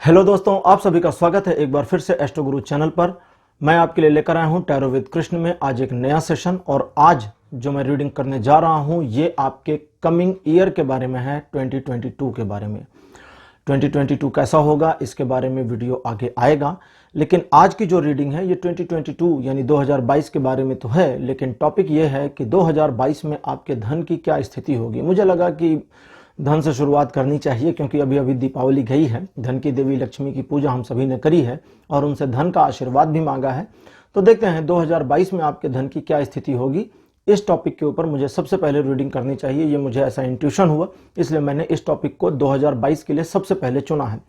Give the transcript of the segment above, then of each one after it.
Hello दोस्तों, आप सभी का स्वागत है एक बार फिर से एस्ट्रो गुरु चैनल पर। मैं आपके लिए लेकर आया हूं टैरो विद कृष्ण में आज एक नया सेशन। और आज जो मैं रीडिंग करने जा रहा हूं ये आपके कमिंग ईयर के बारे में है, 2022 के बारे में। 2022 कैसा होगा इसके बारे में वीडियो आगे आएगा, लेकिन आज की जो रीडिंग है ये 2022 यानी 2022 के बारे में तो है, लेकिन टॉपिक ये है कि 2022 में आपके धन की क्या स्थिति होगी। मुझे लगा कि धन से शुरुआत करनी चाहिए क्योंकि अभी अभी दीपावली गई है, धन की देवी लक्ष्मी की पूजा हम सभी ने करी है और उनसे धन का आशीर्वाद भी मांगा है। तो देखते हैं 2022 में आपके धन की क्या स्थिति होगी। इस टॉपिक के ऊपर मुझे सबसे पहले रीडिंग करनी चाहिए, ये मुझे ऐसा इंट्यूशन हुआ, इसलिए मैंने इस टॉपिक को 2022 के लिए सबसे पहले चुना है।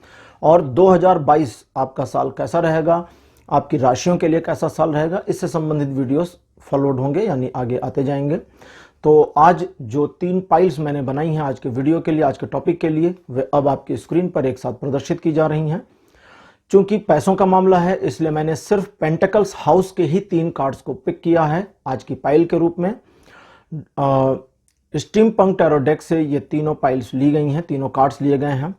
और 2022 आपका साल कैसा रहेगा, आपकी राशियों के लिए कैसा साल रहेगा, इससे संबंधित वीडियोस फॉलोड होंगे यानी आगे आते जाएंगे। तो आज जो 3 पाइल्स मैंने बनाई हैं आज के वीडियो के लिए, आज के टॉपिक के लिए, वे अब आपकी स्क्रीन पर एक साथ प्रदर्शित की जा रही हैं। चूंकि पैसों का मामला है इसलिए मैंने सिर्फ पेंटिकल्स हाउस के ही 3 कार्ड्स को पिक किया है आज की पाइल के रूप में। स्टीम पंक टैरो डेक से ये तीनों पाइल्स ली गई हैं, तीनों कार्ड्स लिए गए हैं।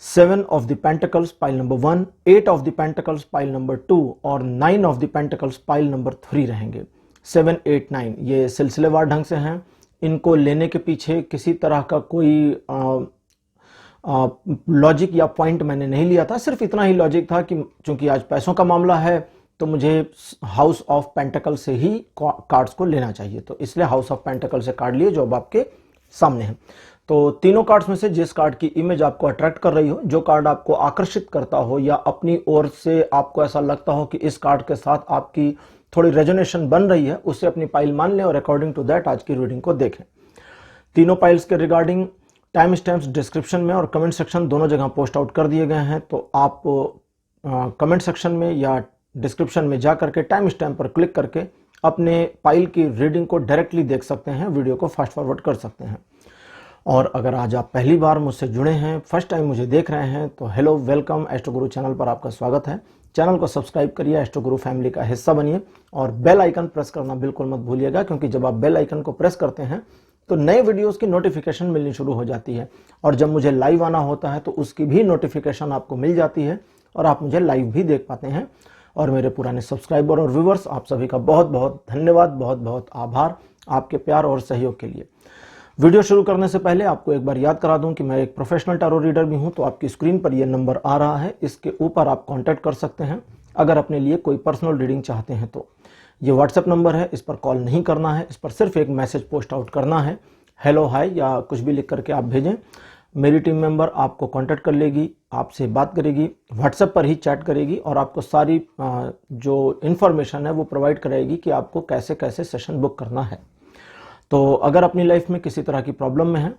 7 of the pentacles pile number 1, 8 of the pentacles pile number 2 और 9 of the pentacles pile number 3 रहेंगे। 7, 8, 9 ये सिलसिलेवार ढंग से हैं। इनको लेने के पीछे किसी तरह का कोई लॉजिक या पॉइंट मैंने नहीं लिया था, सिर्फ इतना ही लॉजिक था कि चूंकि आज पैसों का मामला है तो मुझे हाउस ऑफ पेंटिकल से ही कार्ड्स को लेना चाहिए, तो इसलिए हाउस ऑफ पेंटिकल से कार्ड लिए जो अब आपके सामने हैं। तो तीनों कार्ड्स में से जिस कार्ड की इमेज आपको अट्रैक्ट कर रही हो, जो कार्ड आपको आकर्षित करता हो या अपनी ओर से आपको ऐसा लगता हो कि इस कार्ड के साथ आपकी थोड़ी रेजोनेशन बन रही है, उससे अपनी पाइल मान लें और अकॉर्डिंग टू दैट आज की रीडिंग को देखें। तीनों पाइल्स के रिगार्डिंग टाइम स्टैम्प्स डिस्क्रिप्शन में और कमेंट सेक्शन दोनों जगह पोस्ट आउट कर दिए गए हैं, तो आप कमेंट सेक्शन में या डिस्क्रिप्शन में जा करके टाइम स्टैम्प पर क्लिक करके अपने पाइल की रीडिंग को डायरेक्टली देख सकते हैं, वीडियो को फास्ट फॉरवर्ड कर सकते हैं। और अगर आज आप पहली बार मुझसे जुड़े हैं, फर्स्ट टाइम मुझे देख रहे हैं, तो हेलो, वेलकम, एस्ट्रो गुरु चैनल पर आपका स्वागत है। चैनल को सब्सक्राइब करिए, एस्ट्रो गुरु फैमिली का हिस्सा बनिए और बेल आइकन प्रेस करना बिल्कुल मत भूलिएगा, क्योंकि जब आप बेल आइकन को प्रेस करते हैं तो नए वीडियोस की नोटिफिकेशन मिलनी शुरू हो जाती है और जब मुझे लाइव आना होता है तो उसकी भी नोटिफिकेशन आपको मिल जाती है और आप मुझे लाइव भी देख पाते हैं। और मेरे पुराने सब्सक्राइबर और व्यूवर्स, आप सभी का बहुत बहुत धन्यवाद, बहुत बहुत आभार आपके प्यार और सहयोग के लिए। वीडियो शुरू करने से पहले आपको एक बार याद करा दूं कि मैं एक प्रोफेशनल टैरो रीडर भी हूं, तो आपकी स्क्रीन पर यह नंबर आ रहा है, इसके ऊपर आप कांटेक्ट कर सकते हैं अगर अपने लिए कोई पर्सनल रीडिंग चाहते हैं। तो ये व्हाट्सएप नंबर है, इस पर कॉल नहीं करना है, इस पर सिर्फ एक मैसेज पोस्ट आउट करना है, हेलो, हाय या कुछ भी लिख करके आप भेजें। मेरी टीम मेंबर आपको कांटेक्ट कर लेगी, आपसे बात करेगी, व्हाट्सएप पर ही चैट करेगी और आपको सारी जो इन्फॉर्मेशन है वो प्रोवाइड कराएगी कि आपको कैसे कैसे सेशन बुक करना है। तो अगर अपनी लाइफ में किसी तरह की प्रॉब्लम में है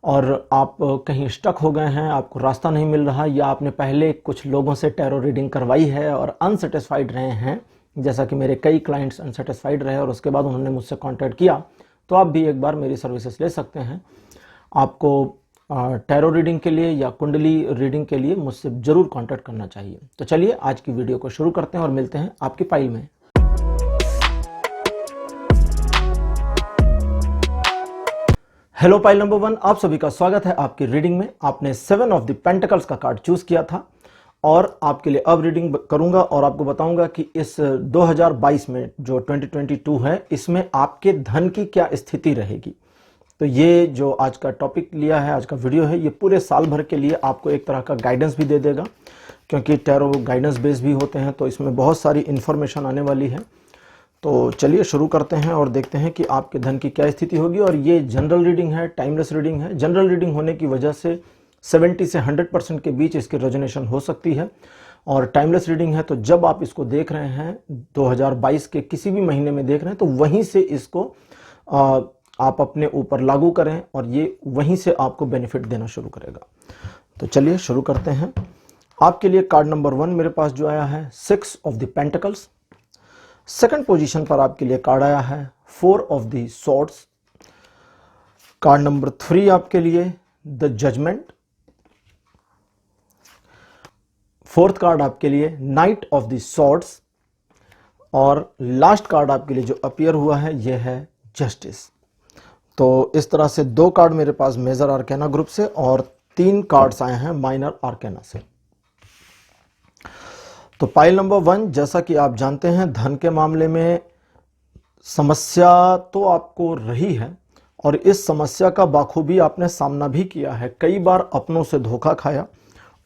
और आप कहीं स्टक हो गए हैं, आपको रास्ता नहीं मिल रहा, या आपने पहले कुछ लोगों से टैरो रीडिंग करवाई है और अनसेटिस्फाइड रहे हैं, जैसा कि मेरे कई क्लाइंट्स अनसेटिस्फाइड रहे और उसके बाद उन्होंने मुझसे कांटेक्ट किया, तो आप भी एक बार मेरी सर्विसेज ले सकते हैं। आपको टैरो रीडिंग के लिए या कुंडली रीडिंग के लिए मुझसे जरूर कांटेक्ट करना चाहिए। तो चलिए आज की वीडियो को शुरू करते हैं और मिलते हैं आपकी पाइल में। हेलो पाइल नंबर 1, आप सभी का स्वागत है आपकी रीडिंग में। आपने 7 ऑफ द पेंटिकल्स का कार्ड चूज किया था और आपके लिए अब रीडिंग करूंगा और आपको बताऊंगा कि इस 2022 में जो 2022 है इसमें आपके धन की क्या स्थिति रहेगी। तो ये जो आज का टॉपिक लिया है, आज का वीडियो है, ये पूरे साल भर के लिए आपको एक तरह का गाइडेंस भी दे देगा, क्योंकि टैरो गाइडेंस बेस भी होते हैं, तो इसमें बहुत सारी इंफॉर्मेशन आने वाली है। तो चलिए शुरू करते हैं और देखते हैं कि आपके धन की क्या स्थिति होगी। और ये जनरल रीडिंग है, टाइमलेस रीडिंग है। जनरल रीडिंग होने की वजह से 70 से 100% के बीच इसकी रेजोनेशन हो सकती है, और टाइमलेस रीडिंग है तो जब आप इसको देख रहे हैं 2022 के किसी भी महीने में देख रहे हैं तो वहीं से इसको आप अपने ऊपर लागू करें और ये वहीं से आपको बेनिफिट देना शुरू करेगा। तो चलिए शुरू करते हैं। आपके लिए कार्ड नंबर 1 मेरे पास जो आया है 6 of the pentacles. Second position पर आपके लिए कार्ड आया है 4 of the swords. Card number 3 आपके लिए द जजमेंट। फोर्थ कार्ड आपके लिए नाइट ऑफ द सॉर्ड्स और लास्ट कार्ड आपके लिए जो अपीयर हुआ है यह है जस्टिस। तो इस तरह से 2 कार्ड मेरे पास मेजर आर्केना ग्रुप से और 3 कार्ड्स आए हैं माइनर आर्केना से। तो पाइल नंबर 1, जैसा कि आप जानते हैं धन के मामले में समस्या तो आपको रही है और इस समस्या का बाखूबी आपने सामना भी किया है। कई बार अपनों से धोखा खाया,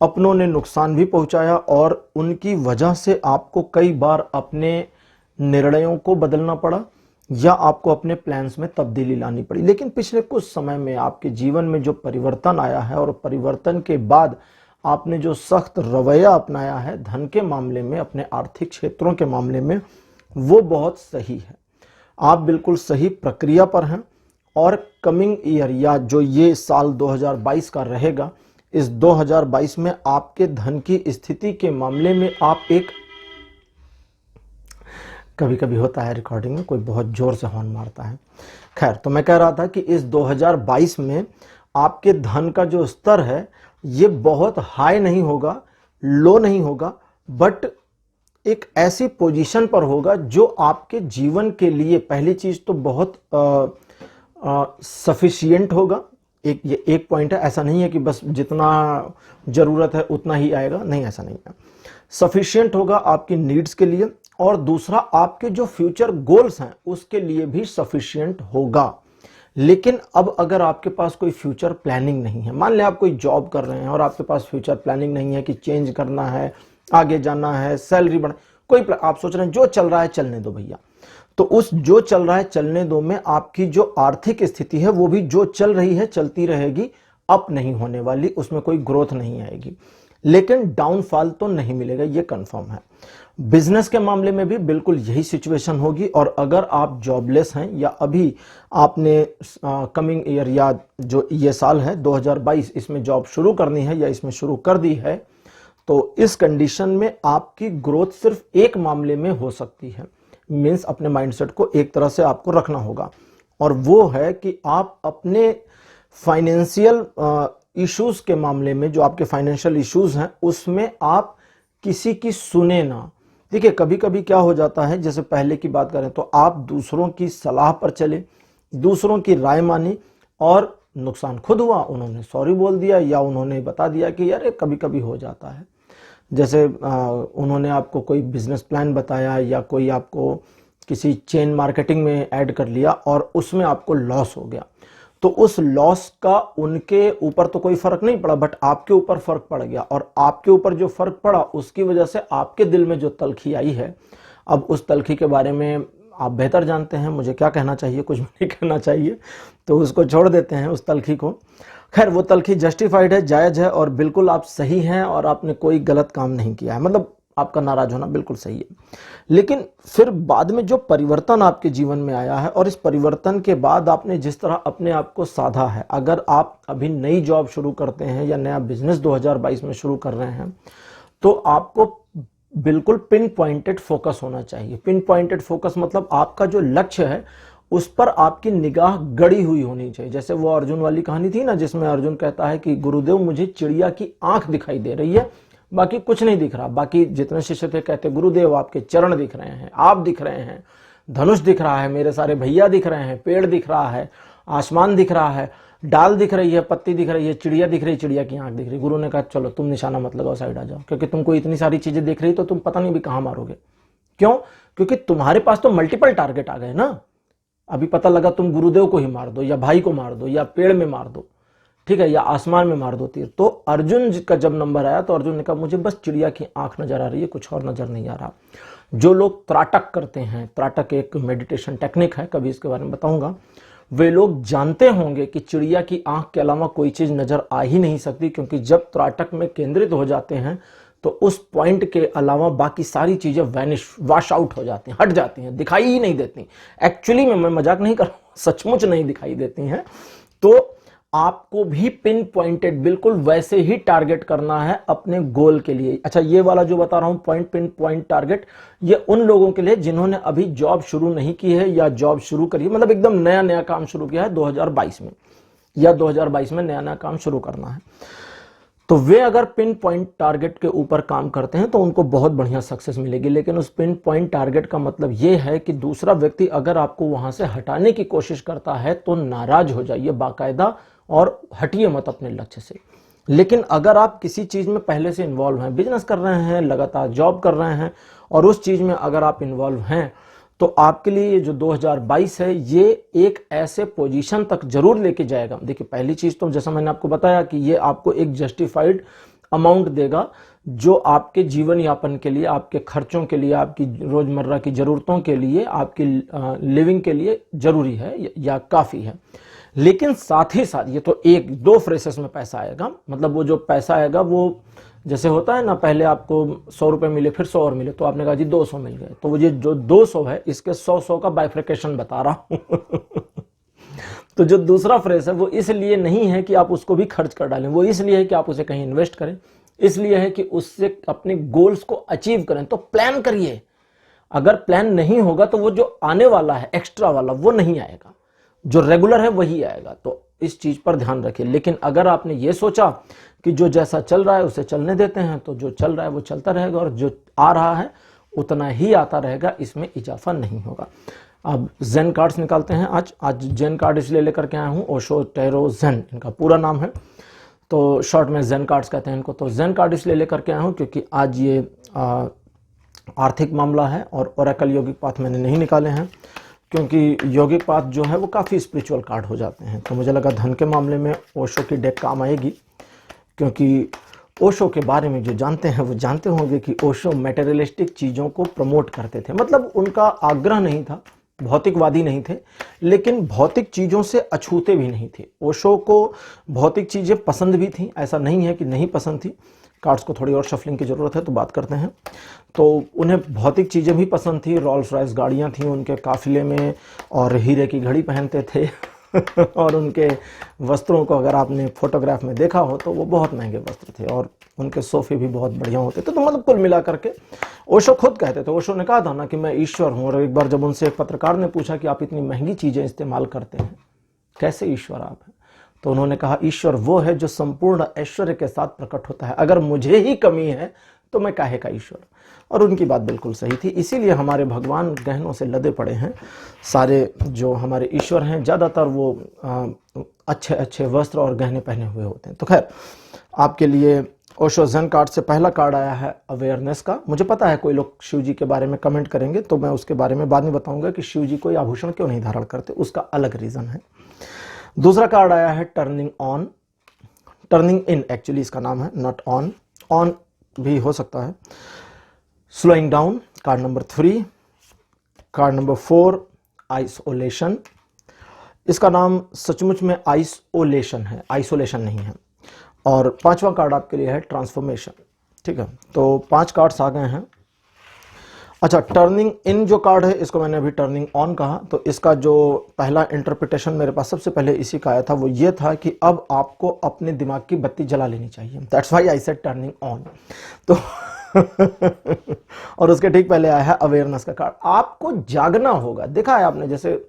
अपनों ने नुकसान भी पहुंचाया और उनकी वजह से आपको कई बार अपने निर्णयों को बदलना पड़ा या आपको अपने प्लान्स में तब्दीली लानी पड़ी। लेकिन पिछले कुछ समय में आपके जीवन में जो परिवर्तन आया है और परिवर्तन के बाद आपने जो सख्त रवैया अपनाया है धन के मामले में, अपने आर्थिक क्षेत्रों के मामले में, वो बहुत सही है। आप बिल्कुल सही प्रक्रिया पर हैं और कमिंग ईयर या जो ये साल 2022 का रहेगा, इस 2022 में आपके धन की स्थिति के मामले में आप एक, कभी कभी होता है रिकॉर्डिंग में कोई बहुत जोर से हॉर्न मारता है। खैर, तो मैं कह रहा था कि इस 2022 में आपके धन का जो स्तर है ये बहुत हाई नहीं होगा, लो नहीं होगा, बट एक ऐसी पोजीशन पर होगा जो आपके जीवन के लिए पहली चीज तो बहुत सफिशिएंट होगा। ये एक पॉइंट है। ऐसा नहीं है कि बस जितना जरूरत है उतना ही आएगा, नहीं, ऐसा नहीं है। सफिशिएंट होगा आपकी नीड्स के लिए और दूसरा आपके जो फ्यूचर गोल्स हैं उसके लिए भी सफिशिएंट होगा। लेकिन अब अगर आपके पास कोई फ्यूचर प्लानिंग नहीं है, मान लें आप कोई जॉब कर रहे हैं और आपके पास फ्यूचर प्लानिंग नहीं है कि चेंज करना है, आगे जाना है, सैलरी बढ़ा, कोई आप सोच रहे हैं जो चल रहा है चलने दो भैया, तो उस जो चल रहा है चलने दो में आपकी जो आर्थिक स्थिति है वो भी जो चल रही है चलती रहेगी, अप नहीं होने वाली, उसमें कोई ग्रोथ नहीं आएगी, लेकिन डाउनफॉल तो नहीं मिलेगा, ये कंफर्म है। बिजनेस के मामले में भी बिल्कुल यही सिचुएशन होगी और अगर आप जॉबलेस हैं या अभी आपने कमिंग ईयर या जो ये साल है 2022 इसमें जॉब शुरू करनी है या इसमें शुरू कर दी है, तो इस कंडीशन में आपकी ग्रोथ सिर्फ एक मामले में हो सकती है। मीन्स अपने माइंडसेट को एक तरह से आपको रखना होगा और वो है कि आप अपने फाइनेंशियल इश्यूज के मामले में, जो आपके फाइनेंशियल इश्यूज हैं उसमें आप किसी की सुने ना। देखिए, कभी कभी क्या हो जाता है, जैसे पहले की बात करें तो आप दूसरों की सलाह पर चले, दूसरों की राय मानी और नुकसान खुद हुआ, उन्होंने सॉरी बोल दिया या उन्होंने बता दिया कि यार कभी कभी हो जाता है। जैसे उन्होंने आपको कोई बिजनेस प्लान बताया या कोई आपको किसी चेन मार्केटिंग में ऐड कर लिया और उसमें आपको लॉस हो गया, तो उस लॉस का उनके ऊपर तो कोई फर्क नहीं पड़ा, बट आपके ऊपर फर्क पड़ गया और आपके ऊपर जो फर्क पड़ा उसकी वजह से आपके दिल में जो तलखी आई है, अब उस तलखी के बारे में आप बेहतर जानते हैं, मुझे क्या कहना चाहिए, कुछ भी नहीं कहना चाहिए, तो उसको छोड़ देते हैं उस तलखी को। खैर, वो तलखी जस्टिफाइड है, जायज है और बिल्कुल आप सही हैं और आपने कोई गलत काम नहीं किया है, मतलब आपका नाराज होना बिल्कुल सही है। लेकिन फिर बाद में जो परिवर्तन आपके जीवन में आया है और इस परिवर्तन के बाद आपने जिस तरह अपने आप को साधा है, अगर आप अभी नई जॉब शुरू करते हैं या नया बिजनेस 2022 में शुरू कर रहे हैं, तो आपको बिल्कुल पिन पॉइंटेड फोकस होना चाहिए। पिन पॉइंटेड फोकस मतलब आपका जो लक्ष्य है उस पर आपकी निगाह गड़ी हुई होनी चाहिए। जैसे वो अर्जुन वाली कहानी थी ना, जिसमें अर्जुन कहता है कि गुरुदेव मुझे चिड़िया की आंख दिखाई दे रही है, बाकी कुछ नहीं दिख रहा। बाकी जितने शिष्य थे कहते गुरुदेव आपके चरण दिख रहे हैं, आप दिख रहे हैं, धनुष दिख रहा है, मेरे सारे भैया दिख रहे हैं, पेड़ दिख रहा है, आसमान दिख रहा है, डाल दिख रही है, पत्ती दिख रही है, चिड़िया दिख रही है, चिड़िया की आंख दिख रही है। गुरु ने कहा चलो तुम निशाना मत लगाओ, साइड आ जाओ, क्योंकि तुमको इतनी सारी चीजें दिख रही तो तुम पता नहीं भी कहां मारोगे। क्यों? क्योंकि तुम्हारे पास तो मल्टीपल टारगेट आ गए ना। अभी पता लगा तुम गुरुदेव को ही मार दो या भाई को मार दो या पेड़ में मार दो, ठीक है, या आसमान में मार दो तीर। तो अर्जुन का जब नंबर आया तो अर्जुन ने कहा मुझे बस चिड़िया की आंख नजर आ रही है, कुछ और नजर नहीं आ रहा। जो लोग त्राटक करते हैं, त्राटक एक मेडिटेशन टेक्निक है, कभी इसके बारे में बताऊंगा, वे लोग जानते होंगे कि चिड़िया की आंख के अलावा कोई चीज नजर आ ही नहीं सकती, क्योंकि जब त्राटक में केंद्रित हो जाते हैं तो उस पॉइंट के अलावा बाकी सारी चीजें वैनिश, वॉश आउट हो जाती हैं, हट जाती हैं, दिखाई ही नहीं देती। एक्चुअली में मैं मजाक नहीं कर रहा हूं, सचमुच नहीं दिखाई देती हैं। तो आपको भी पिन पॉइंटेड बिल्कुल वैसे ही टारगेट करना है अपने गोल के लिए। अच्छा, ये वाला जो बता रहा हूं पॉइंट, पिन पॉइंट टारगेट, ये उन लोगों के लिए जिन्होंने अभी जॉब शुरू नहीं की है या जॉब शुरू करी है, मतलब एकदम नया नया काम शुरू किया है 2022 में, या 2022 में नया नया काम शुरू करना है। तो वे अगर पिन पॉइंट टारगेट के ऊपर काम करते हैं तो उनको बहुत बढ़िया सक्सेस मिलेगी। लेकिन उस पिन पॉइंट टारगेट का मतलब यह है कि दूसरा व्यक्ति अगर आपको वहां से हटाने की कोशिश करता है तो नाराज हो जाइए बाकायदा और हटिए मत अपने लक्ष्य से। लेकिन अगर आप किसी चीज में पहले से इन्वॉल्व हैं, बिजनेस कर रहे हैं, लगातार जॉब कर रहे हैं और उस चीज में अगर आप इन्वॉल्व हैं, तो आपके लिए ये जो 2022 है ये एक ऐसे पोजीशन तक जरूर लेके जाएगा। देखिए पहली चीज तो जैसा मैंने आपको बताया कि ये आपको एक जस्टिफाइड अमाउंट देगा जो आपके जीवन यापन के लिए, आपके खर्चों के लिए, आपकी रोजमर्रा की जरूरतों के लिए, आपकी लिविंग के लिए जरूरी है या काफी है। लेकिन साथ ही साथ ये तो एक दो फ्रेसेस में पैसा आएगा, मतलब वो जो पैसा आएगा वो जैसे होता है ना, पहले आपको 100 रुपए मिले, फिर 100 और मिले, तो आपने कहा जी 200 मिल गए, तो वो ये जो 200 है इसके 100 का बाइफ्रिकेशन बता रहा हूं तो जो दूसरा फ्रेस है वो इसलिए नहीं है कि आप उसको भी खर्च कर डालें, वो इसलिए है कि आप उसे कहीं इन्वेस्ट करें, इसलिए है कि उससे अपने गोल्स को अचीव करें। तो प्लान करिए, अगर प्लान नहीं होगा तो वो जो आने वाला है एक्स्ट्रा वाला वो नहीं आएगा, जो रेगुलर है वही आएगा। तो इस चीज पर ध्यान रखिए। लेकिन अगर आपने ये सोचा कि जो जैसा चल रहा है उसे चलने देते हैं, तो जो चल रहा है वो चलता रहेगा और जो आ रहा है उतना ही आता रहेगा, इसमें इजाफा नहीं होगा। अब जेन कार्ड्स निकालते हैं। आज जेन कार्ड इसलिए लेकर के आया हूं, ओशो टैरो जेन इनका पूरा नाम है, तो शॉर्ट में जेन कार्ड्स कहते हैं इनको। तो जेन कार्ड इसलिए लेकर के आया हूं क्योंकि आज ये आर्थिक मामला है और ओरेकल योगिक पाथ मैंने नहीं निकाले हैं, क्योंकि योगिक पाथ जो है वो काफ़ी स्पिरिचुअल कार्ड हो जाते हैं। तो मुझे लगा धन के मामले में ओशो की डेक काम आएगी, क्योंकि ओशो के बारे में जो जानते हैं वो जानते होंगे कि ओशो मटेरियलिस्टिक चीज़ों को प्रमोट करते थे। मतलब उनका आग्रह नहीं था, भौतिकवादी नहीं थे, लेकिन भौतिक चीज़ों से अछूते भी नहीं थे। ओशो को भौतिक चीज़ें पसंद भी थी, ऐसा नहीं है कि नहीं पसंद थी। कार्ड्स को थोड़ी और शफलिंग की ज़रूरत है तो बात करते हैं। तो उन्हें भौतिक चीज़ें भी पसंद थी, रॉल्स रॉयस गाड़ियाँ थी उनके काफिले में, और हीरे की घड़ी पहनते थे और उनके वस्त्रों को अगर आपने फोटोग्राफ में देखा हो तो वो बहुत महंगे वस्त्र थे, और उनके सोफे भी बहुत बढ़िया होते थे। तो मतलब कुल मिला करके ओशो खुद कहते थे, ओशो ने कहा था ना कि मैं ईश्वर हूँ। और एक बार जब उनसे एक पत्रकार ने पूछा कि आप इतनी महंगी चीज़ें इस्तेमाल करते हैं, कैसे ईश्वर आप हैं, तो उन्होंने कहा ईश्वर वो है जो संपूर्ण ऐश्वर्य के साथ प्रकट होता है, अगर मुझे ही कमी है तो मैं काहे का ईश्वर। और उनकी बात बिल्कुल सही थी। इसीलिए हमारे भगवान गहनों से लदे पड़े हैं। सारे जो हमारे ईश्वर हैं ज़्यादातर वो अच्छे अच्छे वस्त्र और गहने पहने हुए होते हैं। तो खैर, आपके लिए ओशो जेन कार्ड से पहला कार्ड आया है अवेयरनेस का। मुझे पता है कोई लोग शिव जी के बारे में कमेंट करेंगे, तो मैं उसके बारे में बाद में बताऊंगा कि शिव जी कोई आभूषण क्यों नहीं धारण करते, उसका अलग रीज़न है। दूसरा कार्ड आया है turning on, turning in actually इसका नाम है, नॉट ऑन, ऑन भी हो सकता है। Slowing down, card number 3। Card number 4 isolation. इसका नाम सचमुच में आइसोलेशन है, आइसोलेशन नहीं है। और पांचवा कार्ड आपके लिए है ट्रांसफॉर्मेशन। ठीक है, तो 5 कार्ड्स आ गए हैं। अच्छा, टर्निंग इन जो कार्ड है इसको मैंने अभी टर्निंग ऑन कहा, तो इसका जो पहला इंटरप्रिटेशन मेरे पास सबसे पहले इसी का आया था, वो ये था कि अब आपको अपने दिमाग की बत्ती जला लेनी चाहिए। That's why I said turning on. तो और उसके ठीक पहले आया है अवेयरनेस का कार्ड। आपको जागना होगा। देखा है आपने, जैसे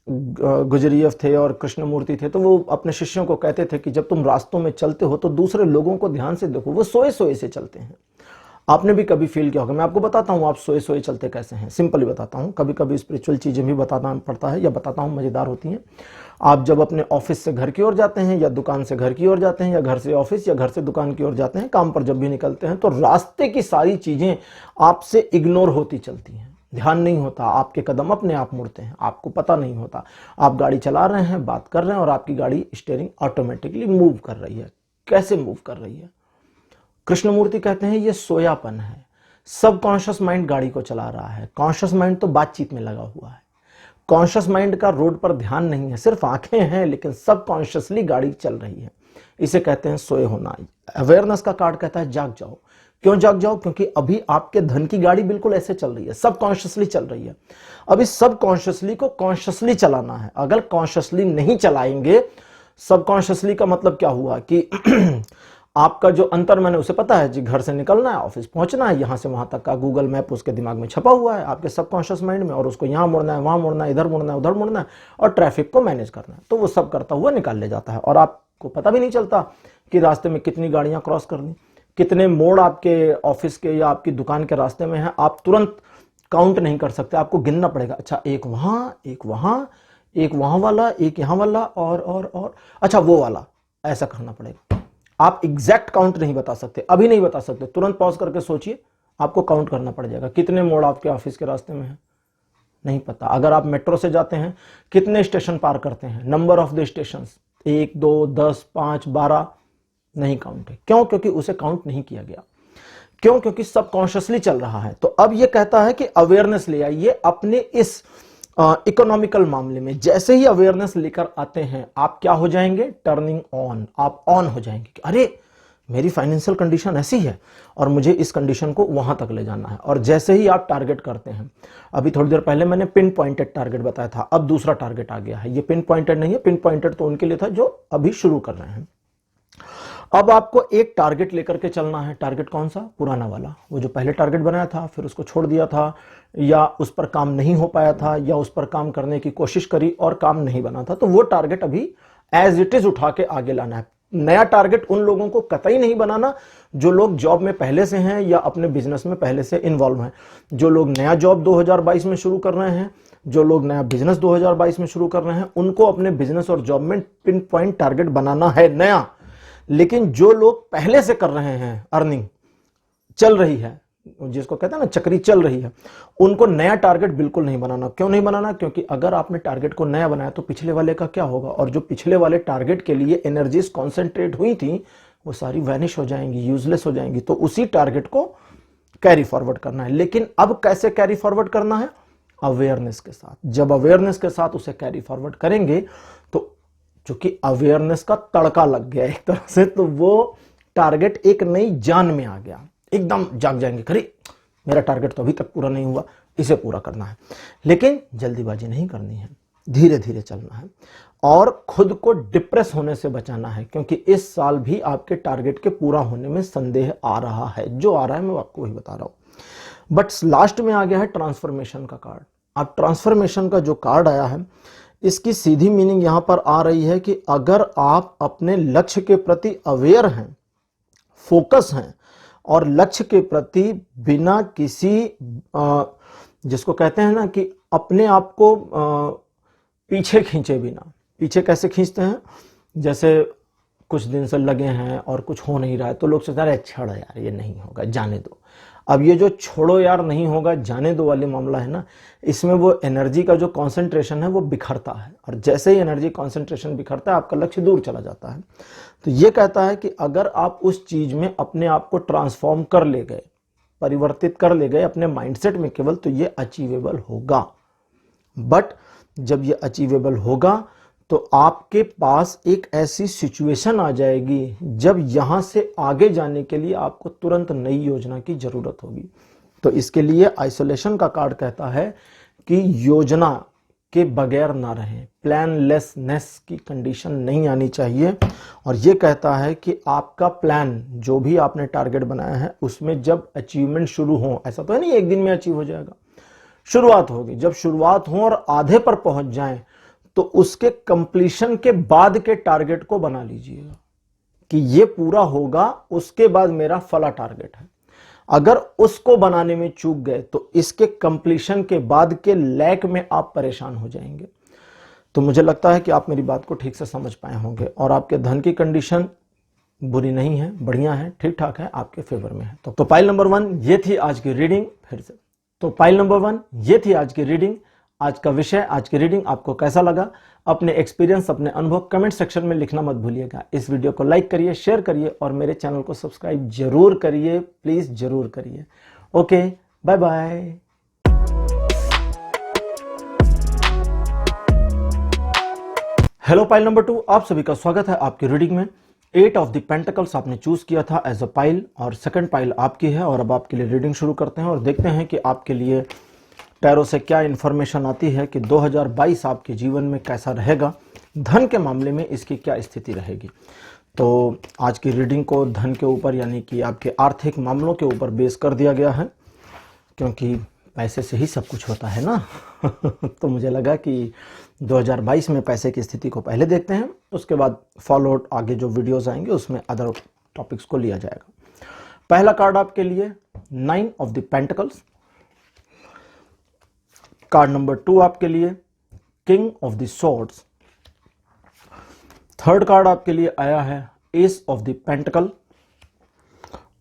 गुजरियफ थे और कृष्णमूर्ति थे, तो वो अपने शिष्यों को कहते थे कि जब तुम रास्तों में चलते हो तो दूसरे लोगों को ध्यान से देखो, वो सोए सोए से चलते हैं। आपने भी कभी फील किया होगा। मैं आपको बताता हूँ आप सोए सोए चलते कैसे हैं, सिंपली बताता हूँ। कभी कभी स्पिरिचुअल चीज़ें भी बताना पड़ता है, या बताता हूँ, मज़ेदार होती हैं। आप जब अपने ऑफिस से घर की ओर जाते हैं, या दुकान से घर की ओर जाते हैं, या घर से ऑफिस या घर से दुकान की ओर जाते हैं, काम पर जब भी निकलते हैं, तो रास्ते की सारी चीज़ें आपसे इग्नोर होती चलती हैं। ध्यान नहीं होता, आपके कदम अपने आप मुड़ते हैं, आपको पता नहीं होता। आप गाड़ी चला रहे हैं, बात कर रहे हैं, और आपकी गाड़ी स्टीयरिंग ऑटोमेटिकली मूव कर रही है। कैसे मूव कर रही है? कृष्णमूर्ति कहते हैं ये सोयापन है। सबकॉन्शियस माइंड गाड़ी को चला रहा है, कॉन्शियस माइंड तो बातचीत में लगा हुआ है। कॉन्शियस माइंड का रोड पर ध्यान नहीं है, सिर्फ आंखें हैं, लेकिन सबकॉन्शियसली गाड़ी चल रही है। इसे कहते हैं सोए होना। अवेयरनेस का कार्ड कहता है जाग जाओ। क्यों जाग जाओ? क्योंकि अभी आपके धन की गाड़ी बिल्कुल ऐसे चल रही है, सबकॉन्शियसली चल रही है। अभी सबकॉन्शियसली को कॉन्शियसली चलाना है। अगर कॉन्शियसली नहीं चलाएंगे, सबकॉन्शियसली का मतलब क्या हुआ कि आपका जो अंतर मैंने उसे पता है जी, घर से निकलना है, ऑफिस पहुंचना है, यहां से वहां तक का गूगल मैप उसके दिमाग में छपा हुआ है, आपके सबकॉन्शियस माइंड में, और उसको यहां मुड़ना है, वहां मुड़ना है, इधर मुड़ना है, उधर मुड़ना है, और ट्रैफिक को मैनेज करना है। तो वो सब करता हुआ निकाल ले जाता है, और आपको पता भी नहीं चलता कि रास्ते में कितनी गाड़ियां क्रॉस कर दी, कितने मोड़ आपके ऑफिस के या आपकी दुकान के रास्ते में है। आप तुरंत काउंट नहीं कर सकते, आपको गिनना पड़ेगा। अच्छा, एक वहां, एक वहां, एक वहां वाला, एक यहां वाला, और अच्छा वो वाला, ऐसा करना पड़ेगा। आप एग्जैक्ट काउंट नहीं बता सकते, अभी नहीं बता सकते, तुरंत पॉज करके सोचिए, आपको काउंट करना पड़ जाएगा। कितने मोड़ आपके ऑफिस के रास्ते में है, नहीं पता। अगर आप मेट्रो से जाते हैं, कितने स्टेशन पार करते हैं, नंबर ऑफ द स्टेशन, 1 2 10 5 12, नहीं काउंट है। क्यों? क्योंकि उसे काउंट नहीं किया गया। क्यों? क्योंकि सबकॉन्शियसली चल रहा है। तो अब यह कहता है कि अवेयरनेस ले आइए अपने इस इकोनॉमिकल मामले में। जैसे ही अवेयरनेस लेकर आते हैं, आप क्या हो जाएंगे, टर्निंग ऑन, आप ऑन हो जाएंगे कि अरे मेरी फाइनेंशियल कंडीशन ऐसी है और मुझे इस कंडीशन को वहां तक ले जाना है। और जैसे ही आप टारगेट करते हैं, अभी थोड़ी देर पहले मैंने पिन पॉइंटेड टारगेट बताया था, अब दूसरा टारगेट आ गया है। ये पिन पॉइंटेड नहीं है, पिन पॉइंटेड तो उनके लिए था जो अभी शुरू कर रहे हैं। अब आपको एक टारगेट लेकर के चलना है। टारगेट कौन सा? पुराना वाला, वो जो पहले टारगेट बनाया था फिर उसको छोड़ दिया था, या उस पर काम नहीं हो पाया था, या उस पर काम करने की कोशिश करी और काम नहीं बना था। तो वो टारगेट अभी एज इट इज उठा के आगे लाना है। नया टारगेट उन लोगों को कतई नहीं बनाना जो लोग जॉब में पहले से हैं या अपने बिजनेस में पहले से इन्वॉल्व हैं। जो लोग नया जॉब 2022 में शुरू कर रहे हैं, जो लोग नया बिजनेस 2022 में शुरू कर रहे हैं, उनको अपने बिजनेस और जॉब में पिन पॉइंट टारगेट बनाना है नया। लेकिन जो लोग पहले से कर रहे हैं, अर्निंग चल रही है, जिसको कहते हैं ना चक्री चल रही है, उनको नया टारगेट बिल्कुल नहीं बनाना। क्यों नहीं बनाना? क्योंकि अगर आपने टारगेट को नया बनाया तो पिछले वाले का क्या होगा, और जो पिछले वाले टारगेट के लिए एनर्जीज कॉन्सेंट्रेट हुई थी वो सारी वैनिश हो जाएंगी, यूजलेस हो जाएंगी। तो उसी टारगेट को कैरी फॉरवर्ड करना है। लेकिन अब कैसे कैरी फॉरवर्ड करना है? अवेयरनेस के साथ। जब अवेयरनेस के साथ उसे कैरी फॉरवर्ड करेंगे तो चूंकि अवेयरनेस का तड़का लग गया एक तरह से, तो वो टारगेट एक नई जान में आ गया, एकदम जाग जाएंगे, खरी मेरा टारगेट तो अभी तक पूरा नहीं हुआ, इसे पूरा करना है। लेकिन जल्दीबाजी नहीं करनी है, धीरे धीरे चलना है और खुद को डिप्रेस होने से बचाना है। क्योंकि इस साल भी आपके टारगेट के पूरा होने में संदेह आ रहा है। जो आ रहा है मैं आपको वही बता रहा हूं। बट लास्ट में आ गया है ट्रांसफॉर्मेशन का कार्ड। अब ट्रांसफॉर्मेशन का जो कार्ड आया है, इसकी सीधी मीनिंग यहां पर आ रही है कि अगर आप अपने लक्ष्य के प्रति अवेयर हैं, फोकस हैं, और लक्ष्य के प्रति बिना किसी जिसको कहते हैं ना कि अपने आप को पीछे खींचे बिना, पीछे कैसे खींचते हैं, जैसे कुछ दिन से लगे हैं और कुछ हो नहीं रहा है तो लोग सोचते हैं अरे छोड़ो यार ये नहीं होगा, जाने दो। अब ये जो छोड़ो यार नहीं होगा जाने दो वाले मामला है ना, इसमें वो एनर्जी का जो कंसंट्रेशन है वो बिखरता है, और जैसे ही एनर्जी कंसंट्रेशन बिखरता है आपका लक्ष्य दूर चला जाता है। तो ये कहता है कि अगर आप उस चीज में अपने आप को ट्रांसफॉर्म कर ले गए, परिवर्तित कर ले गए अपने माइंडसेट में केवल, तो ये अचीवेबल होगा। बट जब ये अचीवेबल होगा तो आपके पास एक ऐसी सिचुएशन आ जाएगी जब यहां से आगे जाने के लिए आपको तुरंत नई योजना की जरूरत होगी। तो इसके लिए आइसोलेशन का कार्ड कहता है कि योजना के बगैर ना रहें, प्लानलेसनेस की कंडीशन नहीं आनी चाहिए। और यह कहता है कि आपका प्लान जो भी आपने टारगेट बनाया है उसमें जब अचीवमेंट शुरू हो, ऐसा तो है नहीं एक दिन में अचीव हो जाएगा, शुरुआत होगी। जब शुरुआत हो और आधे पर पहुंच जाएं तो उसके कंप्लीशन के बाद के टारगेट को बना लीजिएगा कि ये पूरा होगा, उसके बाद मेरा फला टारगेट है। अगर उसको बनाने में चूक गए तो इसके कंप्लीशन के बाद के लैक में आप परेशान हो जाएंगे। तो मुझे लगता है कि आप मेरी बात को ठीक से समझ पाए होंगे और आपके धन की कंडीशन बुरी नहीं है, बढ़िया है, ठीक ठाक है, आपके फेवर में है। तो पाइल नंबर 1 ये थी आज की रीडिंग। फिर से तो पाइल नंबर 1 ये थी आज की रीडिंग, आज का विषय, आज की रीडिंग आपको कैसा लगा? अपने एक्सपीरियंस, अपने अनुभव कमेंट सेक्शन में लिखना मत भूलिएगा। इस वीडियो को लाइक करिए, शेयर करिए और मेरे चैनल को सब्सक्राइब जरूर करिए, प्लीज जरूर करिए। Okay, bye bye. Hello pile number 2, आप सभी का स्वागत है आपकी रीडिंग में। 8 ऑफ द पेंटिकल्स आपने चूज किया था एज अ पाइल और सेकंड पाइल आपकी है। और अब आपके लिए रीडिंग शुरू करते हैं और देखते हैं कि आपके लिए टैरो से क्या इंफॉर्मेशन आती है कि 2022 आपके जीवन में कैसा रहेगा, धन के मामले में इसकी क्या स्थिति रहेगी। तो आज की रीडिंग को धन के ऊपर यानी कि आपके आर्थिक मामलों के ऊपर बेस कर दिया गया है, क्योंकि पैसे से ही सब कुछ होता है ना। तो मुझे लगा कि 2022 में पैसे की स्थिति को पहले देखते हैं, उसके बाद फॉलो आगे जो वीडियोस आएंगे उसमें अदर टॉपिक्स को लिया जाएगा। पहला कार्ड आपके लिए 9 of the pentacles, card number 2 आपके लिए king of the swords, third card आपके लिए आया है एस ऑफ द पेंटिकल,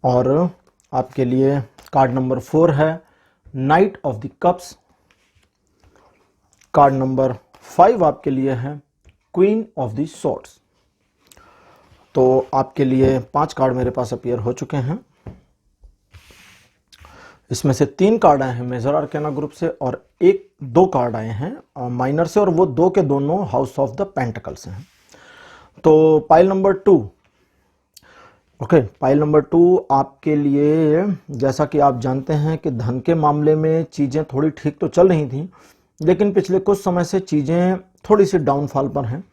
और आपके लिए कार्ड नंबर 4 है night of the cups. Card number 5 आपके लिए है क्वीन ऑफ द सॉर्ड्स। तो आपके लिए 5 कार्ड मेरे पास अपीयर हो चुके हैं। इसमें से 3 कार्ड आए हैं मेजर आर्केना ग्रुप से और 2 कार्ड आए हैं माइनर से, और वो 2 के दोनों हाउस ऑफ द पेंटिकल से हैं। तो pile number 2, okay, pile number 2 आपके लिए, जैसा कि आप जानते हैं कि धन के मामले में चीज़ें थोड़ी ठीक तो चल रही थी, लेकिन पिछले कुछ समय से चीज़ें थोड़ी सी डाउनफॉल पर हैं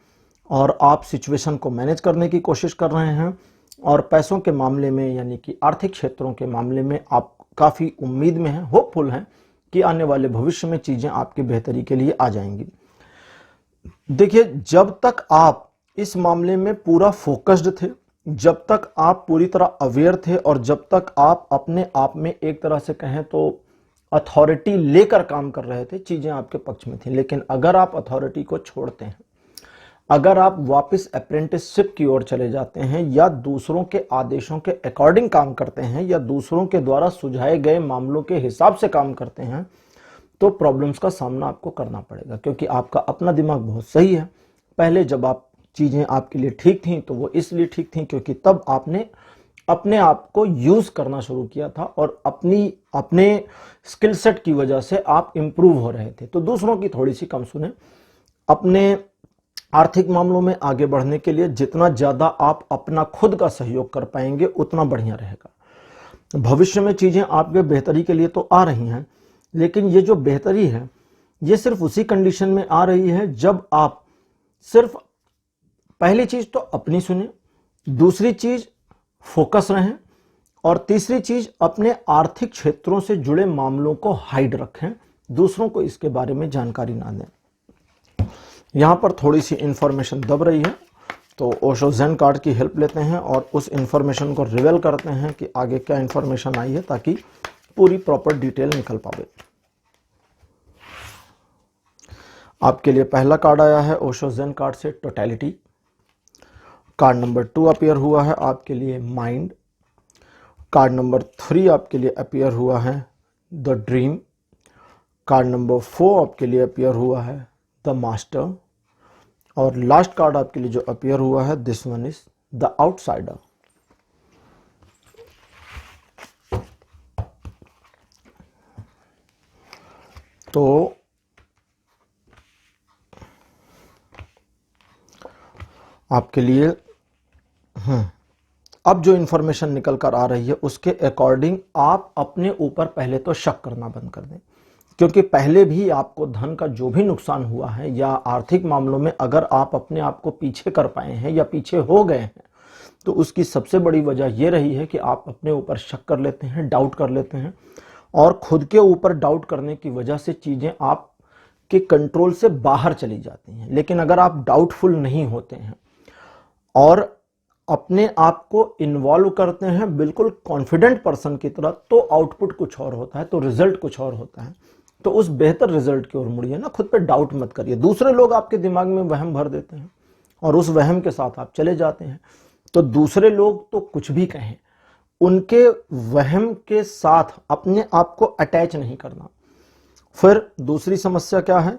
और आप सिचुएशन को मैनेज करने की कोशिश कर रहे हैं, और पैसों के मामले में यानी कि आर्थिक क्षेत्रों के मामले में आप काफ़ी उम्मीद में हैं, होपफुल हैं कि आने वाले भविष्य में चीज़ें आपकी बेहतरी के लिए आ जाएंगी। देखिए, जब तक आप इस मामले में पूरा फोकस्ड थे, जब तक आप पूरी तरह अवेयर थे, और जब तक आप अपने आप में एक तरह से कहें तो अथॉरिटी लेकर काम कर रहे थे, चीज़ें आपके पक्ष में थी। लेकिन अगर आप अथॉरिटी को छोड़ते हैं, अगर आप वापस अप्रेंटिसशिप की ओर चले जाते हैं, या दूसरों के आदेशों के अकॉर्डिंग काम करते हैं, या दूसरों के द्वारा सुझाए गए मामलों के हिसाब से काम करते हैं, तो प्रॉब्लम्स का सामना आपको करना पड़ेगा, क्योंकि आपका अपना दिमाग बहुत सही है। पहले जब आप चीज़ें आपके लिए ठीक थी तो वो इसलिए ठीक थी क्योंकि तब आपने अपने आप को यूज करना शुरू किया था, और अपने स्किल सेट की वजह से आप इंप्रूव हो रहे थे। तो दूसरों की थोड़ी सी कम सुने। अपने आर्थिक मामलों में आगे बढ़ने के लिए जितना ज़्यादा आप अपना खुद का सहयोग कर पाएंगे उतना बढ़िया रहेगा। भविष्य में चीज़ें आपके बेहतरी के लिए तो आ रही हैं, लेकिन ये जो बेहतरी है ये सिर्फ उसी कंडीशन में आ रही है जब आप सिर्फ पहली चीज़ तो अपनी सुने, दूसरी चीज़ फोकस रहें, और तीसरी चीज़ अपने आर्थिक क्षेत्रों से जुड़े मामलों को हाइड रखें, दूसरों को इसके बारे में जानकारी ना दें। यहाँ पर थोड़ी सी इंफॉर्मेशन दब रही है, तो ओशो ज़ेन कार्ड की हेल्प लेते हैं और उस इंफॉर्मेशन को रिवील करते हैं कि आगे क्या इंफॉर्मेशन आई है, ताकि पूरी प्रॉपर डिटेल निकल पावे। आपके लिए पहला कार्ड आया है ओशो ज़ेन कार्ड से टोटलिटी। कार्ड नंबर 2 अपीयर हुआ है आपके लिए माइंड। कार्ड नंबर 3 आपके लिए अपीयर हुआ है द ड्रीम। कार्ड नंबर 4 आपके लिए अपीयर हुआ है द मास्टर, और लास्ट कार्ड आपके लिए जो अपीयर हुआ है this one is the outsider. तो आपके लिए अब जो इंफॉर्मेशन निकल कर आ रही है उसके अकॉर्डिंग आप अपने ऊपर पहले तो शक करना बंद कर दें, क्योंकि पहले भी आपको धन का जो भी नुकसान हुआ है या आर्थिक मामलों में अगर आप अपने आप को पीछे कर पाए हैं या पीछे हो गए हैं, तो उसकी सबसे बड़ी वजह यह रही है कि आप अपने ऊपर शक कर लेते हैं, डाउट कर लेते हैं, और खुद के ऊपर डाउट करने की वजह से चीज़ें आपके कंट्रोल से बाहर चली जाती हैं। लेकिन अगर आप डाउटफुल नहीं होते हैं और अपने आप को इन्वॉल्व करते हैं बिल्कुल कॉन्फिडेंट पर्सन की तरह, तो आउटपुट कुछ और होता है, तो रिजल्ट कुछ और होता है। तो उस बेहतर रिजल्ट की ओर मुड़िए ना, खुद पे डाउट मत करिए। दूसरे लोग आपके दिमाग में वहम भर देते हैं और उस वहम के साथ आप चले जाते हैं। तो दूसरे लोग तो कुछ भी कहें, उनके वहम के साथ अपने आप को अटैच नहीं करना। फिर दूसरी समस्या क्या है?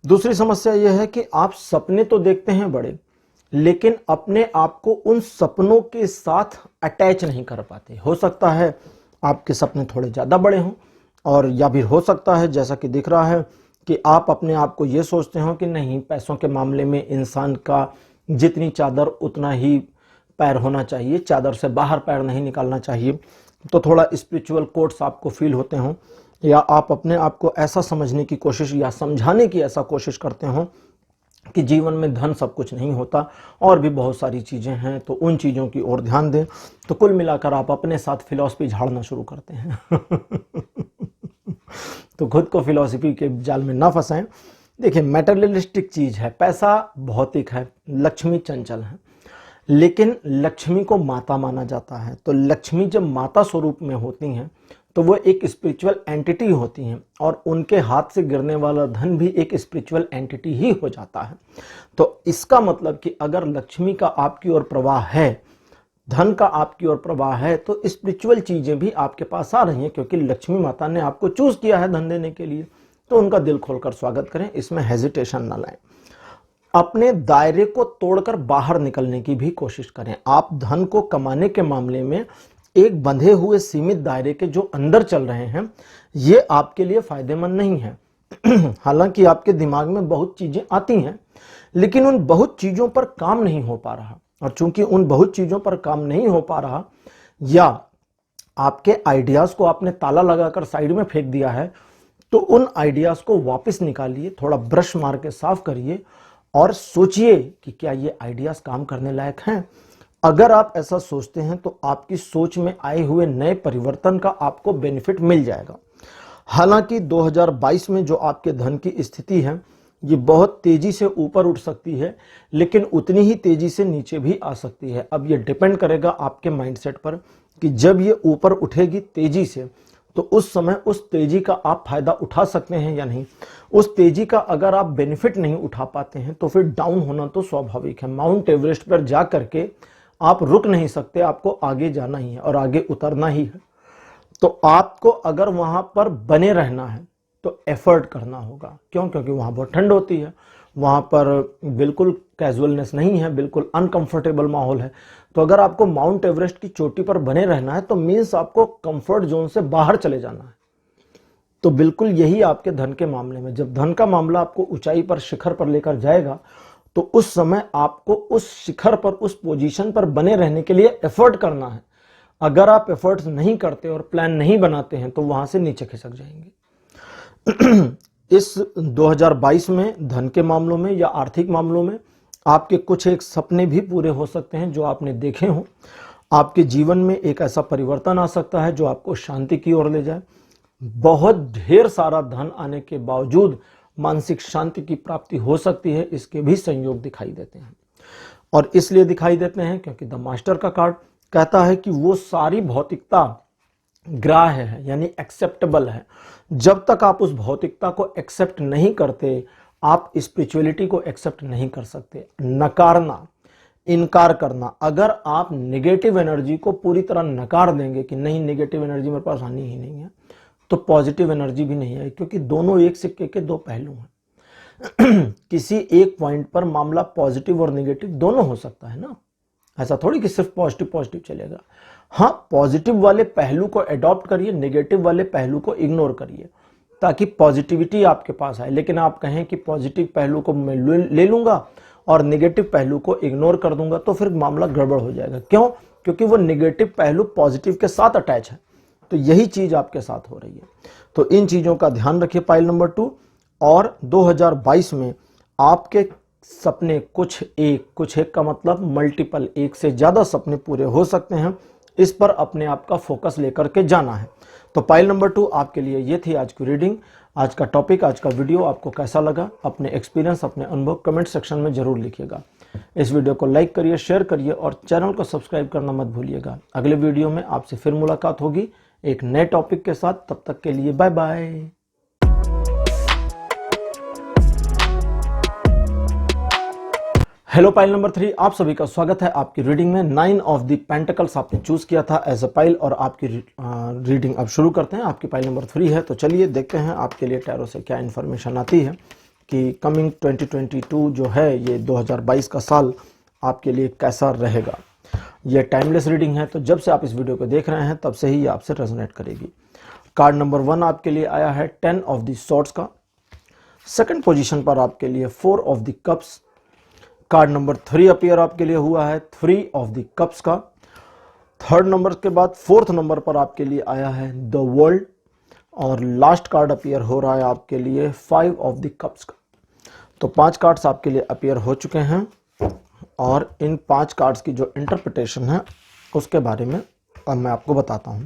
दूसरी समस्या यह है कि आप सपने तो देखते हैं बड़े, लेकिन अपने आप को उन सपनों के साथ अटैच नहीं कर पाते। हो सकता है आपके सपने थोड़े ज़्यादा बड़े हों, और या भी हो सकता है जैसा कि दिख रहा है कि आप अपने आप को ये सोचते हो कि नहीं, पैसों के मामले में इंसान का जितनी चादर उतना ही पैर होना चाहिए, चादर से बाहर पैर नहीं निकालना चाहिए। तो थोड़ा स्पिरिचुअल कोट्स आपको फील होते हों, या आप अपने आप को ऐसा समझने की कोशिश या समझाने की ऐसा कोशिश करते हो कि जीवन में धन सब कुछ नहीं होता, और भी बहुत सारी चीज़ें हैं, तो उन चीज़ों की ओर ध्यान दें। तो कुल मिलाकर आप अपने साथ फिलॉसफी झाड़ना शुरू करते हैं। तो खुद को फिलॉसफी के जाल में ना फंसाएं। देखिए, मैटेरियलिस्टिक चीज़ है, पैसा भौतिक है, लक्ष्मी चंचल है, लेकिन लक्ष्मी को माता माना जाता है। तो लक्ष्मी जब माता स्वरूप में होती हैं तो वो एक स्पिरिचुअल एंटिटी होती हैं, और उनके हाथ से गिरने वाला धन भी एक स्पिरिचुअल एंटिटी ही हो जाता है। तो इसका मतलब कि अगर लक्ष्मी का आपकी ओर प्रवाह है धन का आपकी ओर प्रवाह है तो स्पिरिचुअल चीजें भी आपके पास आ रही हैं, क्योंकि लक्ष्मी माता ने आपको चूज किया है धन देने के लिए। तो उनका दिल खोलकर स्वागत करें, इसमें हेजिटेशन न लाएं। अपने दायरे को तोड़कर बाहर निकलने की भी कोशिश करें। आप धन को कमाने के मामले में एक बंधे हुए सीमित दायरे के जो अंदर चल रहे हैं, ये आपके लिए फायदेमंद नहीं है। हालांकि आपके दिमाग में बहुत चीजें आती हैं, लेकिन उन बहुत चीजों पर काम नहीं हो पा रहा, और चूंकि उन बहुत चीजों पर काम नहीं हो पा रहा, या आपके आइडियाज को आपने ताला लगाकर साइड में फेंक दिया है, तो उन आइडियाज को वापस निकालिए, थोड़ा ब्रश मार के साफ करिए और सोचिए कि क्या ये आइडियाज काम करने लायक हैं। अगर आप ऐसा सोचते हैं तो आपकी सोच में आए हुए नए परिवर्तन का आपको बेनिफिट मिल जाएगा। हालांकि 2022 में जो आपके धन की स्थिति है, ये बहुत तेजी से ऊपर उठ सकती है, लेकिन उतनी ही तेजी से नीचे भी आ सकती है। अब ये डिपेंड करेगा आपके माइंडसेट पर कि जब ये ऊपर उठेगी तेजी से, तो उस समय उस तेजी का आप फायदा उठा सकते हैं या नहीं। उस तेजी का अगर आप बेनिफिट नहीं उठा पाते हैं तो फिर डाउन होना तो स्वाभाविक है। माउंट एवरेस्ट पर जा करके आप रुक नहीं सकते, आपको आगे जाना ही है और आगे उतरना ही है। तो आपको अगर वहां पर बने रहना है तो एफर्ट करना होगा। क्यों? क्योंकि वहां बहुत ठंड होती है, वहां पर बिल्कुल कैजुअलनेस नहीं है, बिल्कुल अनकंफर्टेबल माहौल है। तो अगर आपको माउंट एवरेस्ट की चोटी पर बने रहना है तो मीन्स आपको कंफर्ट जोन से बाहर चले जाना है। तो बिल्कुल यही आपके धन के मामले में, जब धन का मामला आपको ऊंचाई पर, शिखर पर लेकर जाएगा, तो उस समय आपको उस शिखर पर, उस पोजीशन पर बने रहने के लिए एफर्ट करना है। अगर आप एफर्ट्स नहीं करते और प्लान नहीं बनाते हैं तो वहां से नीचे खिसक जाएंगे। इस 2022 में धन के मामलों में या आर्थिक मामलों में आपके कुछ एक सपने भी पूरे हो सकते हैं जो आपने देखे हों। आपके जीवन में एक ऐसा परिवर्तन आ सकता है जो आपको शांति की ओर ले जाए। बहुत ढेर सारा धन आने के बावजूद मानसिक शांति की प्राप्ति हो सकती है, इसके भी संयोग दिखाई देते हैं। और इसलिए दिखाई देते हैं क्योंकि द मास्टर का कार्ड कहता है कि वो सारी भौतिकता ग्राह्य है, यानी एक्सेप्टेबल है। जब तक आप उस भौतिकता को एक्सेप्ट नहीं करते, आप स्पिरिचुअलिटी को एक्सेप्ट नहीं कर सकते। नकारना, इनकार करना, अगर आप नेगेटिव एनर्जी को पूरी तरह नकार देंगे कि नहीं, नेगेटिव एनर्जी मेरे पास आनी ही नहीं है, तो पॉजिटिव एनर्जी भी नहीं है, क्योंकि दोनों एक सिक्के के दो पहलू हैं। किसी एक पॉइंट पर मामला पॉजिटिव और नेगेटिव दोनों हो सकता है ना, ऐसा थोड़ी कि सिर्फ पॉजिटिव पॉजिटिव चलेगा। हाँ, पॉजिटिव वाले पहलू को अडॉप्ट करिए, नेगेटिव वाले पहलू को इग्नोर करिए, ताकि पॉजिटिविटी आपके पास आए। लेकिन आप कहें कि पॉजिटिव पहलू को मैं ले लूंगा और नेगेटिव पहलू को इग्नोर कर दूंगा, तो फिर मामला गड़बड़ हो जाएगा। क्यों? क्योंकि वो नेगेटिव पहलू पॉजिटिव के साथ अटैच है। तो यही चीज आपके साथ हो रही है। तो इन चीजों का ध्यान रखिए, पाइल नंबर 2। और 2022 में आपके सपने कुछ एक का मतलब मल्टीपल, एक से ज्यादा सपने पूरे हो सकते हैं। इस पर अपने आप का फोकस लेकर के जाना है। तो पाइल नंबर 2 आपके लिए ये थी आज की रीडिंग, आज का टॉपिक, आज का वीडियो आपको कैसा लगा? अपने एक्सपीरियंस, अपने अनुभव कमेंट सेक्शन में जरूर लिखिएगा। इस वीडियो को लाइक करिए, शेयर करिए और चैनल को सब्सक्राइब करना मत भूलिएगा। अगले वीडियो में आपसे फिर मुलाकात होगी एक नए टॉपिक के साथ। तब तक के लिए bye bye. Hello pile number 3, आप सभी का स्वागत है आपकी रीडिंग में। 9 ऑफ द पेंटिकल्स आपने चूज किया था एज अ पाइल, और आपकी रीडिंग अब शुरू करते हैं। आपकी पाइल नंबर 3 है, तो चलिए देखते हैं आपके लिए टैरो से क्या इन्फॉर्मेशन आती है कि कमिंग 2022 जो है, ये 2022 का साल आपके लिए कैसा रहेगा। ये टाइमलेस रीडिंग है, तो जब से आप इस वीडियो को देख रहे हैं तब से ही ये आपसे रेजोनेट करेगी। कार्ड नंबर 1 आपके लिए आया है 10 ऑफ द सॉर्ड्स का। सेकंड पोजीशन पर आपके लिए 4 of the cups. Card number 3 appear आपके लिए हुआ है 3 ऑफ द कप्स का। थर्ड नंबर के बाद 4th नंबर पर आपके लिए आया है द वर्ल्ड, और लास्ट कार्ड अपीयर हो रहा है आपके लिए 5 ऑफ द कप्स का। तो 5 कार्ड्स आपके लिए अपीयर हो चुके हैं, और इन 5 कार्ड्स की जो इंटरप्रिटेशन है उसके बारे में अब मैं आपको बताता हूं।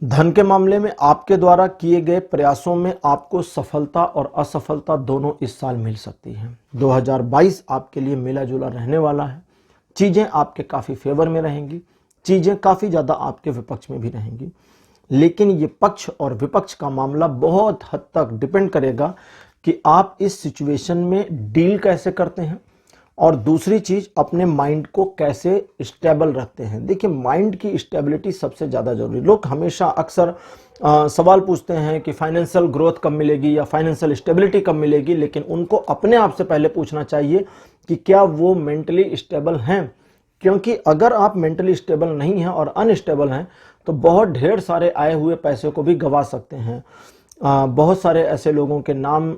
धन के मामले में आपके द्वारा किए गए प्रयासों में आपको सफलता और असफलता दोनों इस साल मिल सकती है। 2022 आपके लिए मिला जुला रहने वाला है। चीजें आपके काफी फेवर में रहेंगी, चीजें काफी ज्यादा आपके विपक्ष में भी रहेंगी। लेकिन ये पक्ष और विपक्ष का मामला बहुत हद तक डिपेंड करेगा कि आप इस सिचुएशन में डील कैसे करते हैं और दूसरी चीज अपने माइंड को कैसे स्टेबल रखते हैं। देखिए माइंड की स्टेबिलिटी सबसे ज्यादा जरूरी। लोग हमेशा अक्सर सवाल पूछते हैं कि फाइनेंशियल ग्रोथ कब मिलेगी या फाइनेंशियल स्टेबिलिटी कब मिलेगी, लेकिन उनको अपने आप से पहले पूछना चाहिए कि क्या वो मेंटली स्टेबल हैं। क्योंकि अगर आप मेंटली स्टेबल नहीं हैं और अनस्टेबल हैं तो बहुत ढेर सारे आए हुए पैसे को भी गंवा सकते हैं। बहुत सारे ऐसे लोगों के नाम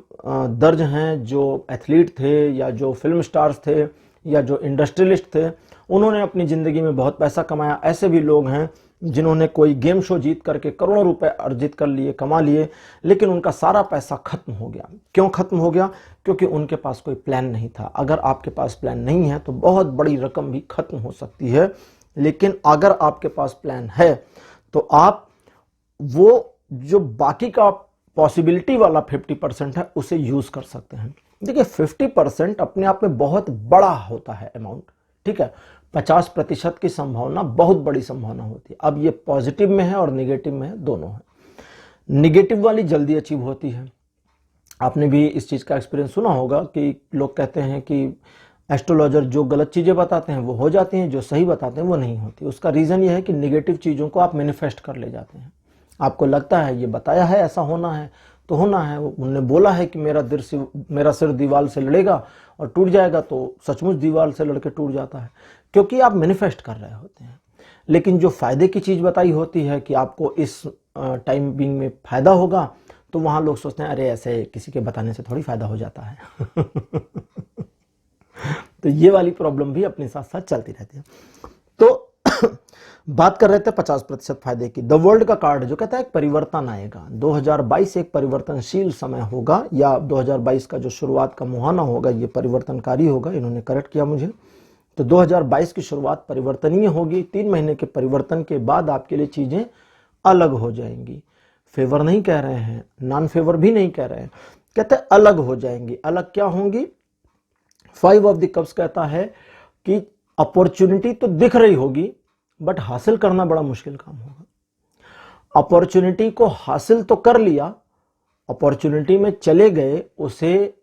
दर्ज हैं जो एथलीट थे या जो फिल्म स्टार्स थे या जो इंडस्ट्रियलिस्ट थे, उन्होंने अपनी ज़िंदगी में बहुत पैसा कमाया। ऐसे भी लोग हैं जिन्होंने कोई गेम शो जीत करके करोड़ों रुपए अर्जित कर लिए, कमा लिए, लेकिन उनका सारा पैसा खत्म हो गया। क्यों खत्म हो गया? क्योंकि उनके पास कोई प्लान नहीं था। अगर आपके पास प्लान नहीं है तो बहुत बड़ी रकम भी खत्म हो सकती है, लेकिन अगर आपके पास प्लान है तो आप वो जो बाकी का पॉसिबिलिटी वाला 50% है उसे यूज कर सकते हैं। देखिए 50% अपने आप में बहुत बड़ा होता है अमाउंट, ठीक है। 50% की संभावना बहुत बड़ी संभावना होती है। अब ये पॉजिटिव में है और निगेटिव में है, दोनों है। निगेटिव वाली जल्दी अचीव होती है। आपने भी इस चीज का एक्सपीरियंस सुना होगा कि लोग कहते हैं कि एस्ट्रोलॉजर जो गलत चीजें बताते हैं वो हो जाती हैं, जो सही बताते हैं वो नहीं होती। उसका रीजन ये है कि निगेटिव चीजों को आप मैनिफेस्ट कर ले जाते हैं। आपको लगता है ये बताया है ऐसा होना है तो होना है, उन्होंने बोला है कि मेरा सिर दीवार से लड़ेगा और टूट जाएगा, तो सचमुच दीवार से लड़के टूट जाता है, क्योंकि आप मैनिफेस्ट कर रहे होते हैं। लेकिन जो फायदे की चीज बताई होती है कि आपको इस टाइम बीइंग में फायदा होगा, तो वहां लोग सोचते हैं अरे ऐसे किसी के बताने से थोड़ी फायदा हो जाता है। तो ये वाली प्रॉब्लम भी अपने साथ साथ चलती रहती है। तो बात कर रहे थे 50% फायदे की। द वर्ल्ड का कार्ड जो कहता है एक परिवर्तन आएगा, 2022 एक परिवर्तनशील समय होगा, या 2022 का जो शुरुआत का मुहाना होगा ये परिवर्तनकारी होगा। इन्होंने करेक्ट किया मुझे। तो 2022 की शुरुआत परिवर्तनीय होगी। 3 महीने के परिवर्तन के बाद आपके लिए चीजें अलग हो जाएंगी। फेवर नहीं कह रहे हैं, नॉन फेवर भी नहीं कह रहे हैं, कहते हैं अलग हो जाएंगी। अलग क्या होंगी? 5 ऑफ द कप्स कहता है कि अपॉर्चुनिटी तो दिख रही होगी बट हासिल करना बड़ा मुश्किल काम होगा। अपॉर्चुनिटी को हासिल तो कर लिया, अपॉर्चुनिटी में चले गए, उसे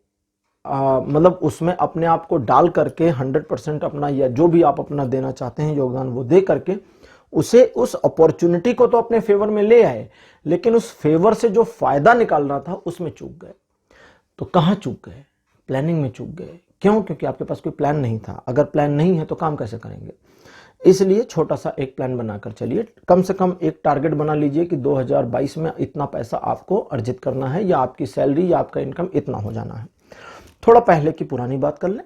मतलब उसमें अपने आप को डाल करके 100% अपना या जो भी आप अपना देना चाहते हैं योगदान वो दे करके उसे उस अपॉर्चुनिटी को तो अपने फेवर में ले आए, लेकिन उस फेवर से जो फायदा निकालना था उसमें चूक गए। तो कहां चूक गए? प्लानिंग में चूक गए। क्यों? क्योंकि आपके पास कोई प्लान नहीं था। अगर प्लान नहीं है तो काम कैसे करेंगे? इसलिए छोटा सा एक प्लान बनाकर चलिए। कम से कम एक टारगेट बना लीजिए कि 2022 में इतना पैसा आपको अर्जित करना है, या आपकी सैलरी या आपका इनकम इतना हो जाना है। थोड़ा पहले की पुरानी बात कर लें।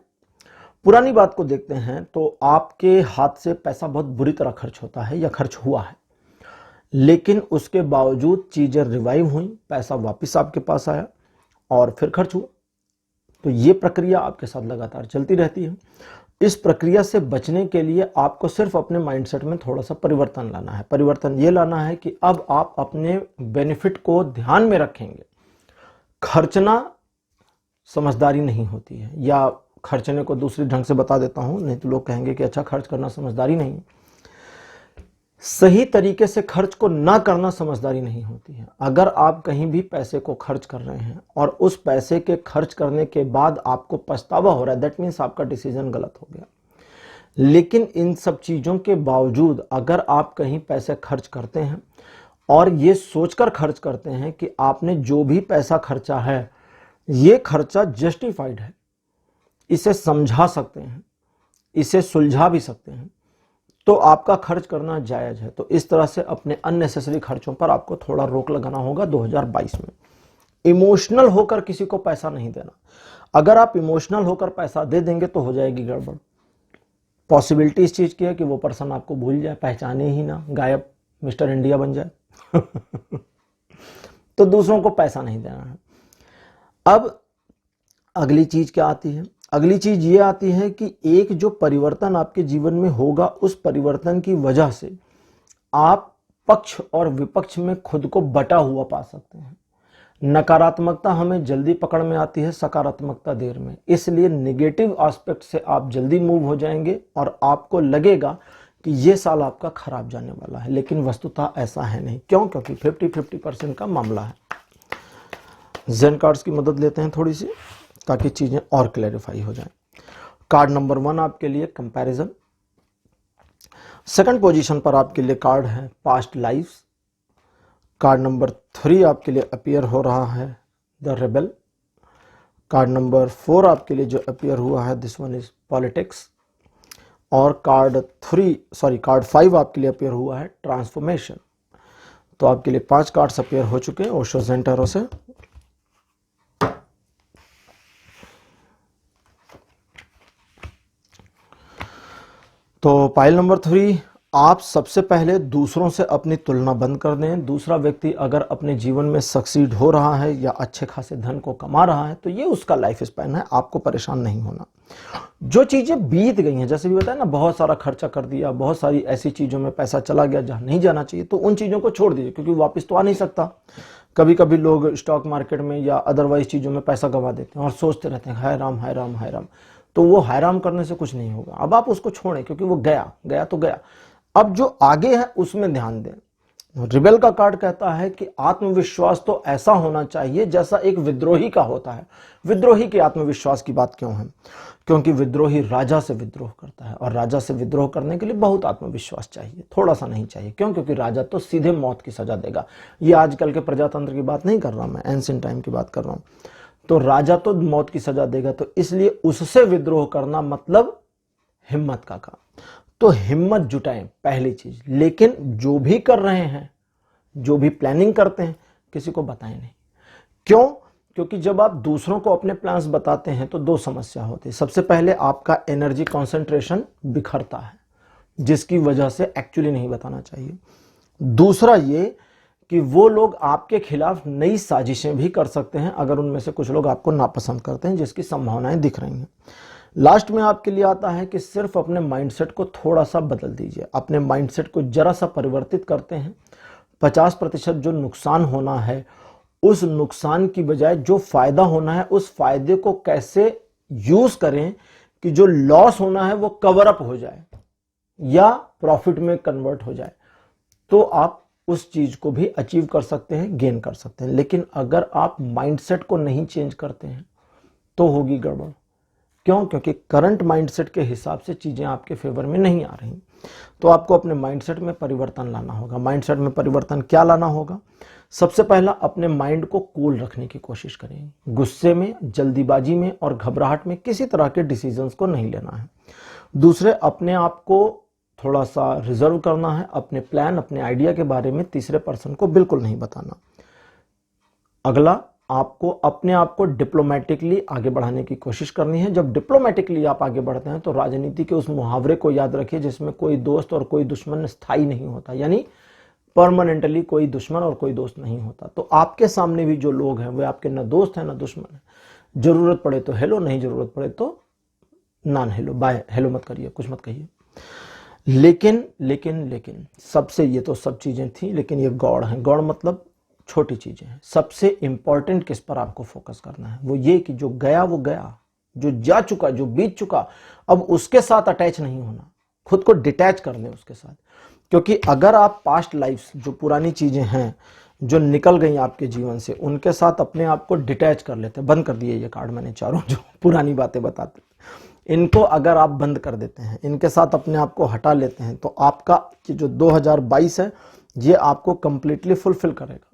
पुरानी बात को देखते हैं तो आपके हाथ से पैसा बहुत बुरी तरह खर्च होता है या खर्च हुआ है, लेकिन उसके बावजूद चीजें रिवाइव हुई, पैसा वापस आपके पास आया और फिर खर्च हुआ। तो ये प्रक्रिया आपके साथ लगातार चलती रहती है। इस प्रक्रिया से बचने के लिए आपको सिर्फ अपने माइंडसेट में थोड़ा सा परिवर्तन लाना है। परिवर्तन ये लाना है कि अब आप अपने बेनिफिट को ध्यान में रखेंगे। खर्चना समझदारी नहीं होती है, या खर्चने को दूसरे ढंग से बता देता हूं, नहीं तो लोग कहेंगे कि अच्छा खर्च करना समझदारी नहीं। सही तरीके से खर्च को ना करना समझदारी नहीं होती है। अगर आप कहीं भी पैसे को खर्च कर रहे हैं और उस पैसे के खर्च करने के बाद आपको पछतावा हो रहा है, दैट मीन्स आपका डिसीजन गलत हो गया। लेकिन इन सब चीजों के बावजूद अगर आप कहीं पैसे खर्च करते हैं और ये सोचकर खर्च करते हैं कि आपने जो भी पैसा खर्चा है ये खर्चा जस्टिफाइड है, इसे समझा सकते हैं, इसे सुलझा भी सकते हैं, तो आपका खर्च करना जायज है। तो इस तरह से अपने अननेसेसरी खर्चों पर आपको थोड़ा रोक लगाना होगा 2022 में। इमोशनल होकर किसी को पैसा नहीं देना। अगर आप इमोशनल होकर पैसा दे देंगे तो हो जाएगी गड़बड़। पॉसिबिलिटी इस चीज की है कि वो पर्सन आपको भूल जाए, पहचाने ही ना, गायब, मिस्टर इंडिया बन जाए। तो दूसरों को पैसा नहीं देना है। अब अगली चीज क्या आती है? अगली चीज ये आती है कि एक जो परिवर्तन आपके जीवन में होगा, उस परिवर्तन की वजह से आप पक्ष और विपक्ष में खुद को बटा हुआ पा सकते हैं। नकारात्मकता हमें जल्दी पकड़ में आती है, सकारात्मकता देर में। इसलिए नेगेटिव एस्पेक्ट से आप जल्दी मूव हो जाएंगे और आपको लगेगा कि ये साल आपका खराब जाने वाला है, लेकिन वस्तुतः ऐसा है नहीं। क्यों? क्योंकि 50-50% का मामला है। जेन कार्ड्स की मदद लेते हैं थोड़ी सी, ताकि चीजें और क्लैरिफाई हो जाएं। कार्ड नंबर 1 आपके लिए कंपैरिजन। सेकंड पोजीशन पर आपके लिए कार्ड है पास्ट लाइफ्स। कार्ड नंबर 3 आपके लिए अपीयर हो रहा है द रेबल। कार्ड नंबर 4 आपके लिए जो अपीयर हुआ है दिस वन इज पॉलिटिक्स। और कार्ड 5 आपके लिए अपीयर हुआ है ट्रांसफॉर्मेशन। तो आपके लिए 5 कार्ड्स अपीयर हो चुके हैं ओशो ज़ेंटारो से। तो पाइल नंबर 3, आप सबसे पहले दूसरों से अपनी तुलना बंद कर दें। दूसरा व्यक्ति अगर अपने जीवन में सक्सीड हो रहा है या अच्छे खासे धन को कमा रहा है तो ये उसका लाइफ स्पैन है, आपको परेशान नहीं होना। जो चीजें बीत गई हैं, जैसे भी बताया ना, बहुत सारा खर्चा कर दिया, बहुत सारी ऐसी चीजों में पैसा चला गया जहां नहीं जाना चाहिए, तो उन चीजों को छोड़ दीजिए, क्योंकि वापस तो आ नहीं सकता। कभी कभी लोग स्टॉक मार्केट में या अदरवाइज चीजों में पैसा गंवा देते हैं और सोचते रहते हैं हाय राम हाय राम हाय राम। तो वो हैराम करने से कुछ नहीं होगा। अब आप उसको छोड़ें, क्योंकि वो गया तो गया। अब जो आगे है उसमें ध्यान दें। रिबेल का कार्ड कहता है कि आत्मविश्वास तो ऐसा होना चाहिए जैसा एक विद्रोही का होता है। विद्रोही के आत्मविश्वास की बात क्यों है? क्योंकि विद्रोही राजा से विद्रोह करता है, और राजा से विद्रोह करने के लिए बहुत आत्मविश्वास चाहिए, थोड़ा सा नहीं चाहिए। क्यों? क्योंकि राजा तो सीधे मौत की सजा देगा। ये आजकल के प्रजातंत्र की बात नहीं कर रहा मैं, एंशिएंट टाइम की बात कर रहा हूं। तो राजा तो मौत की सजा देगा, तो इसलिए उससे विद्रोह करना मतलब हिम्मत का काम। तो हिम्मत जुटाएं, पहली चीज। लेकिन जो भी कर रहे हैं, जो भी प्लानिंग करते हैं, किसी को बताएं नहीं। क्यों? क्योंकि जब आप दूसरों को अपने प्लान्स बताते हैं तो 2 समस्या होती है। सबसे पहले आपका एनर्जी कंसंट्रेशन बिखरता है, जिसकी वजह से एक्चुअली नहीं बताना चाहिए। दूसरा ये कि वो लोग आपके खिलाफ नई साजिशें भी कर सकते हैं, अगर उनमें से कुछ लोग आपको नापसंद करते हैं, जिसकी संभावनाएं दिख रही हैं। लास्ट में आपके लिए आता है कि सिर्फ अपने माइंडसेट को थोड़ा सा बदल दीजिए। अपने माइंडसेट को जरा सा परिवर्तित करते हैं, 50% जो नुकसान होना है, उस नुकसान की बजाय जो फायदा होना है, उस फायदे को कैसे यूज करें कि जो लॉस होना है वो कवर अप हो जाए या प्रॉफिट में कन्वर्ट हो जाए। तो आप उस चीज को भी अचीव कर सकते हैं, गेन कर सकते हैं। लेकिन अगर आप माइंडसेट को नहीं चेंज करते हैं तो होगी गड़बड़। क्यों? क्योंकि करंट माइंडसेट के हिसाब से चीजें आपके फेवर में नहीं आ रही। तो आपको अपने माइंडसेट में परिवर्तन लाना होगा। माइंडसेट में परिवर्तन क्या लाना होगा? सबसे पहला, अपने माइंड को कूल रखने की कोशिश करें। गुस्से में, जल्दीबाजी में और घबराहट में किसी तरह के डिसीजंस को नहीं लेना है। दूसरे, अपने आप को थोड़ा सा रिजर्व करना है। अपने प्लान, अपने आइडिया के बारे में तीसरे पर्सन को बिल्कुल नहीं बताना। अगला, आपको अपने आप को डिप्लोमेटिकली आगे बढ़ाने की कोशिश करनी है। जब डिप्लोमेटिकली आप आगे बढ़ते हैं तो राजनीति के उस मुहावरे को याद रखिए जिसमें कोई दोस्त और कोई दुश्मन स्थायी नहीं होता, यानी परमानेंटली कोई दुश्मन और कोई दोस्त नहीं होता। तो आपके सामने भी जो लोग हैं वे आपके न दोस्त हैं न दुश्मन है। जरूरत पड़े तो हेलो, नहीं जरूरत पड़े तो नॉन हेलो, बाय, हेलो मत करिए, कुछ मत कहिए। लेकिन सबसे, ये तो सब चीजें थी, लेकिन ये गौड़ है। गौड़ मतलब छोटी चीजें हैं। सबसे इंपॉर्टेंट किस पर आपको फोकस करना है? वो ये कि जो गया वो गया, जो जा चुका, जो बीत चुका, अब उसके साथ अटैच नहीं होना, खुद को डिटैच कर लें उसके साथ। क्योंकि अगर आप पास्ट लाइफ्स, जो पुरानी चीजें हैं जो निकल गई आपके जीवन से, उनके साथ अपने आप को डिटैच कर लेते हैं। बंद कर दिए ये कार्ड मैंने चारों, जो पुरानी बातें बताते, इनको अगर आप बंद कर देते हैं, इनके साथ अपने आप को हटा लेते हैं, तो आपका जो 2022 है ये आपको कंप्लीटली फुलफिल करेगा,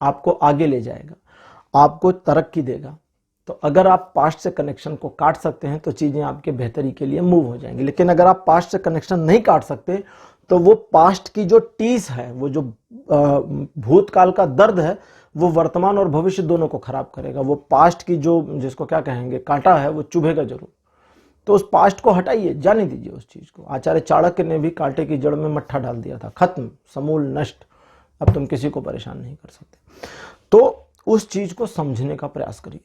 आपको आगे ले जाएगा, आपको तरक्की देगा। तो अगर आप पास्ट से कनेक्शन को काट सकते हैं तो चीजें आपके बेहतरी के लिए मूव हो जाएंगी। लेकिन अगर आप पास्ट से कनेक्शन नहीं काट सकते तो वो पास्ट की जो टीस है, वो जो भूतकाल का दर्द है, वो वर्तमान और भविष्य दोनों को खराब करेगा। वो पास्ट की जो, जिसको क्या कहेंगे, कांटा है, वो चुभेगा जरूर। तो उस पास्ट को हटाइए, जाने दीजिए उस चीज को। आचार्य चाणक्य ने भी कांटे की जड़ में मट्ठा डाल दिया था, खत्म, समूल नष्ट, अब तुम किसी को परेशान नहीं कर सकते। तो उस चीज को समझने का प्रयास करिए।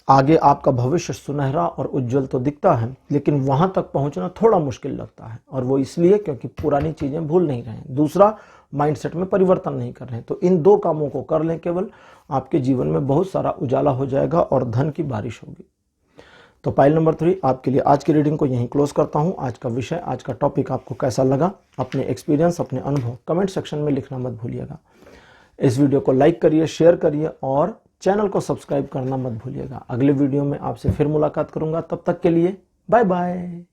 आगे आपका भविष्य सुनहरा और उज्जवल तो दिखता है, लेकिन वहां तक पहुंचना थोड़ा मुश्किल लगता है, और वो इसलिए क्योंकि पुरानी चीजें भूल नहीं रहे हैं। दूसरा, माइंडसेट में परिवर्तन नहीं कर रहे हैं। तो इन 2 कामों को कर लें केवल, आपके जीवन में बहुत सारा उजाला हो जाएगा और धन की बारिश होगी। तो पाइल नंबर 3 आपके लिए आज की रीडिंग को यहीं क्लोज करता हूं। आज का विषय, आज का टॉपिक आपको कैसा लगा? अपने एक्सपीरियंस, अपने अनुभव कमेंट सेक्शन में लिखना मत भूलिएगा। इस वीडियो को लाइक करिए, शेयर करिए और चैनल को सब्सक्राइब करना मत भूलिएगा। अगले वीडियो में आपसे फिर मुलाकात करूंगा, तब तक के लिए बाय बाय।